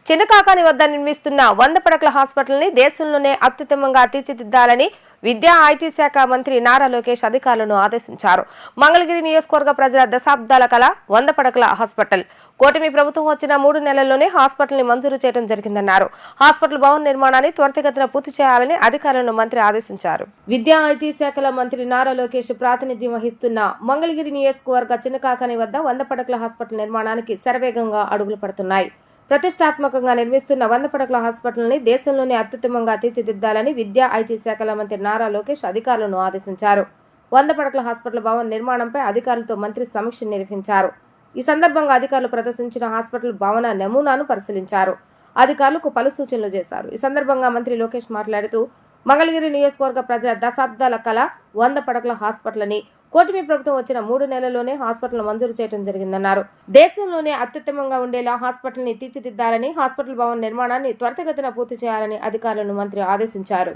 చిన్నకాకాని వద్ద నిర్మిస్తున్న 100 పడకల హాస్పిటల్ని దేశంలోనే అత్యుత్తమంగా తీర్చిదిద్దాలని విద్యా ఐటీ శాఖ మంత్రి నారా లోకేష్ అధికారులను ఆదేశించారు. మంగళగిరి నియోజకవర్గ ప్రజల దశాబ్దాల కల 100 పడకల హాస్పిటల్. కూటమి ప్రభుత్వం వచ్చిన 3 నెలల్లోనే హాస్పిటల్ని మంజూరు చేయడం జరిగిందన్నారు. హాస్పిటల్ భవన నిర్మాణాన్ని త్వరితగతిన పూర్తి చేయాలని అధికారులను మంత్రి ఆదేశించారు. విద్యా ఐటీ శాఖల మంత్రి నారా లోకేష్ ప్రాతినిధ్యం వహిస్తున్న మంగళగిరి నియోజకవర్గ చిన్నకాకాని వద్ద 100 పడకల హాస్పిటల్ నిర్మాణానికి శరవేగంగా అడుగులు పడుతున్నాయి. ప్రతిష్టాత్మకంగా నిర్మిస్తున్న 100 పడకల హాస్పిటల్ని దేశంలోనే అత్యుత్తమంగా తీర్చిదిద్దాలని విద్యా ఐటీ శాఖల మంత్రి నారా లోకేష్ అధికారులను ఆదేశించారు. 100 పడకల హాస్పిటల్ భవన నిర్మాణంపై అధికారులతో మంత్రి సమీక్ష నిర్వహించారు. ఈ సందర్భంగా అధికారులు ప్రదర్శించిన హాస్పిటల్ భవన నమూనాను పరిశీలించారు. అధికారులకు పలు సూచనలు చేశారు. ఈ సందర్భంగా మంత్రి లోకేష్ మాట్లాడుతూ మంగళగిరి నియోజకవర్గ ప్రజల దశాబ్దాల కల 100 పడకల హాస్పిటల్ అని కూటమి ప్రభుత్వం వచ్చిన 3 నెలల్లోనే హాస్పిటల్ మంజూరు చేయడం జరిగిందన్నారు. దేశంలోనే అత్యుత్తమంగా ఉండేలా హాస్పిటల్ ని తీర్చిదిద్దాలని, హాస్పిటల్ భవన నిర్మాణాన్ని త్వరితగతిన పూర్తి చేయాలని అధికారులను మంత్రి ఆదేశించారు.